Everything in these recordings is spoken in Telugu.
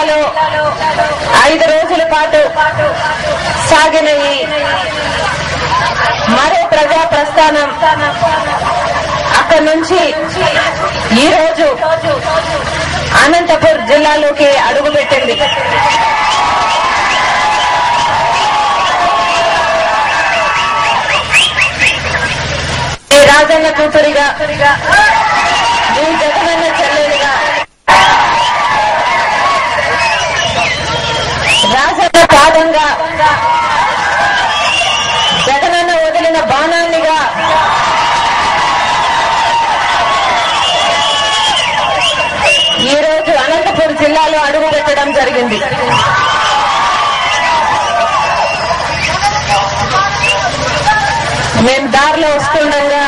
జిల్లాలో 5 రోజుల పాటు సాగిన ఈ మరో ప్రజా ప్రస్థానం అక్కడి నుంచి ఈ రోజు అనంతపురం జిల్లాలోకి అడుగుపెట్టింది. ఈ రాజన్న కూతురిగా, ఈ జగనన్న చెల్లెలుగా, రాజన్న పాదంగా, జగనన్న వదిలిన బాణాన్నిగా ఈ రోజు అనంతపురం జిల్లాలో అడుగు పెట్టడం జరిగింది. మేము దారిలో వస్తుండగా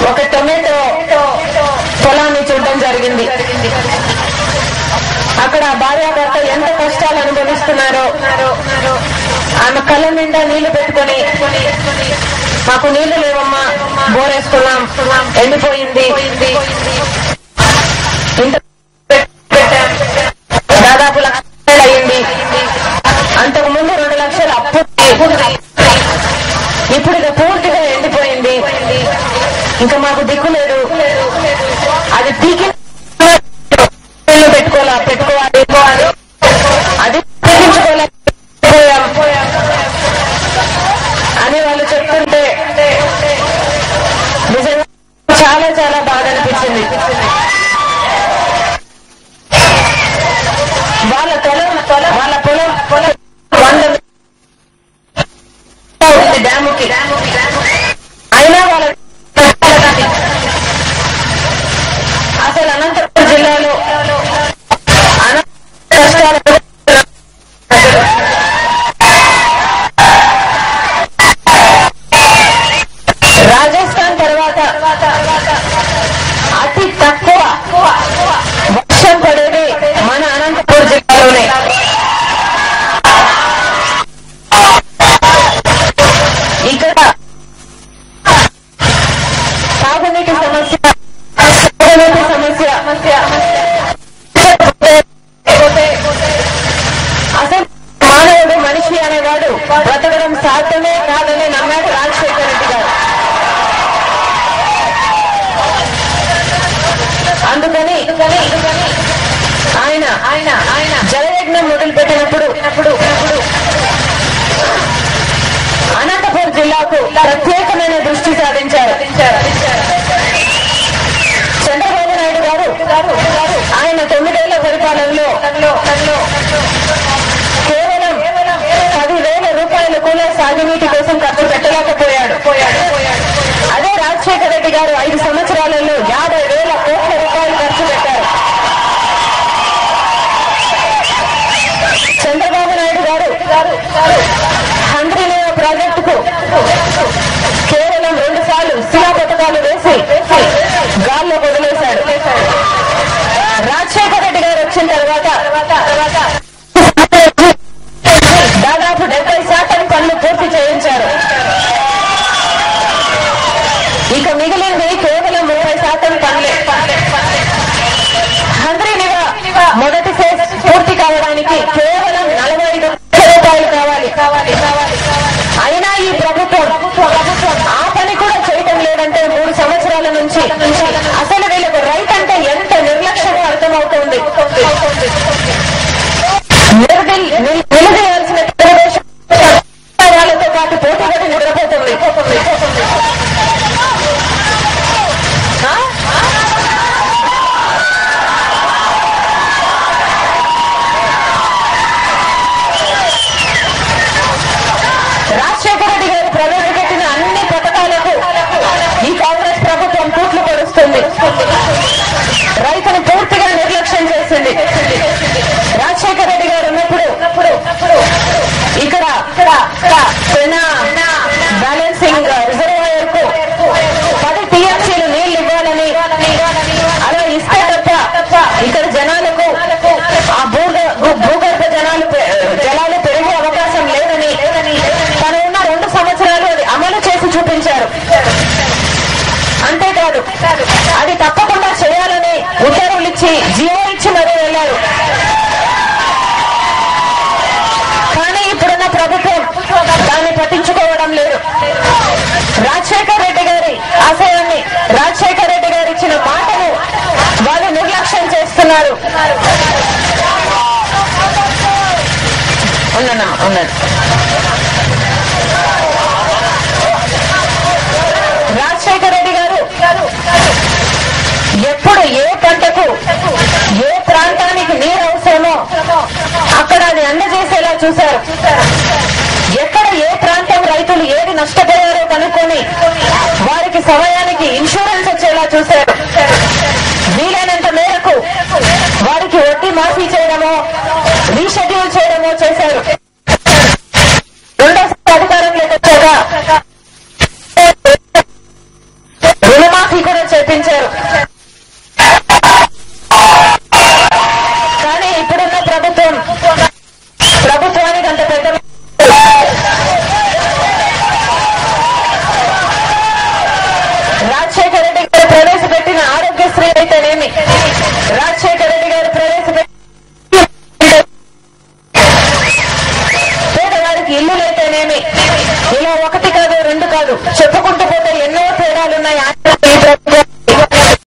ఒక టొమాటో పొలాన్ని చూడడం జరిగింది. అక్కడ భార్యాభర్త ఎంత కష్టాలు అనుభవిస్తున్నారో, ఆమె కళ్ళ నిండా నీళ్లు పెట్టుకుని మాకు నీళ్లు లేవమ్మా, బోరేసుకున్నాం, ఎండిపోయింది, దాదాపు 1 లక్ష అయింది, అంతకు ముందు 2 లక్షలు అప్పు, ఇప్పుడు ఇక పూర్తిగా ఎండిపోయింది, ఇంకా మాకు దిక్కు లేదు, అది పీకి పెట్టుకోవాలి, అది పీకించుకోలేకపోయాం అని వాళ్ళు చెప్తుంటే నిజంగా చాలా చాలా బాధ అనిపించింది. వాళ్ళ పొలం 100 డ్యాముకి, అయినా వాళ్ళ అసలు అనంతపురం జిల్లాలో కష్టాలు రాజస్థాన్ తర్వాత అతి తక్కువ వర్షం పడేది మన అనంతపురం జిల్లాలోనే. ఇక్కడ తాగునీటి సమస్య అసలు మానవుడు, మనిషి అనేవాడు బ్రతకడం సాధ్యమే కాదని నమ్మాడు రాజశేఖర రెడ్డి గారు. అందుకని ఆయన జలయజ్ఞం మొదలుపెట్టినప్పుడు అనంతపురం జిల్లాకు ప్రత్యేకమైన దృష్టి సాధించారు. చంద్రబాబు నాయుడు గారు ఆయన 9 ఏళ్ల పరిపాలనలో కేవలం 10,000 రూపాయలు కూడా సాగునీటి కోసం ఖర్చు పెట్టలేకపోయాడు. అదే రాజశేఖర రెడ్డి గారు 5 సంవత్సరాలలో 50,000 కోట్ల రూపాయలు ఖర్చు పెట్టారు. చంద్రబాబు నాయుడు గారు హంద్రీనీవా ప్రాజెక్టుకు కేవలం 2 సార్లు శిలా పథకాలు వేసి గాల్లో వదిలేశాడు. రాజశేఖర రెడ్డి గారు వచ్చిన తర్వాత దాదాపు 70% పనులు పూర్తి చేయించారు. ఇక మిగిలింది కేవలం 30% పనులే. హంద్రీనీవా మొదటి ఫేజ్ పూర్తి కావడానికి కేవలం 45 లక్షల రూపాయలు కావాలి. అయినా ఈ ప్రభుత్వం ఆ పని కూడా చేయటం లేదంటే 3 సంవత్సరాల నుంచి అసలు వీళ్ళకు రైట్ అంటే ఎంత నిర్లక్ష్యంగా అర్థమవుతుంది. నిలదీయాల్సిన తెలుగుదేశం వాళ్ళతో పాటు పోటీపడి నిద్రపోతుంది. రాజశేఖర రెడ్డి గారు ప్రవేశపెట్టిన అన్ని పథకాలకు ఈ కాంగ్రెస్ ప్రభుత్వం తూట్లు పడుస్తుంది. రైతును పూర్తిగా నిర్లక్ష్యం చేసింది. రాజశేఖర రెడ్డి గారు ఉన్నప్పుడు ఇక్కడ బ్యాలెన్సింగ్ రిజర్వాయర్ కు 10 టీఎంసీలు నీళ్లు ఇవ్వాలని, అలా ఇస్తే తప్ప ఇక్కడ జనాలకు ఆ భూగర్భ జలాలు పెరిగే అవకాశం లేదని తను ఉన్న 2 సంవత్సరాలు అది అమలు చేసి చూపించారు. అంతేకాదు అది తప్పకుండా చేయాలని ఉత్తర్వులు ఇచ్చి జీవో ఇచ్చి మరీ వెళ్లారు. రాజశేఖర రెడ్డి గారి ఆశయాన్ని, రాజశేఖర రెడ్డి గారు ఇచ్చిన మాటను వాళ్ళు నిర్లక్ష్యం చేస్తున్నారు. ఉన్నది రాజశేఖర రెడ్డి గారు ఎప్పుడు ఏ పంటకు ఏ ప్రాంతానికి నీరు అవసరమో అక్కడ అది అందజేసేలా చూశారు. ఎక్కడ ఏ ప్రాంతం రైతులు ఏది నష్టపోయారో కనుక్కొని వారికి సమయానికి ఇన్సూరెన్స్ వచ్చేలా చూశారు.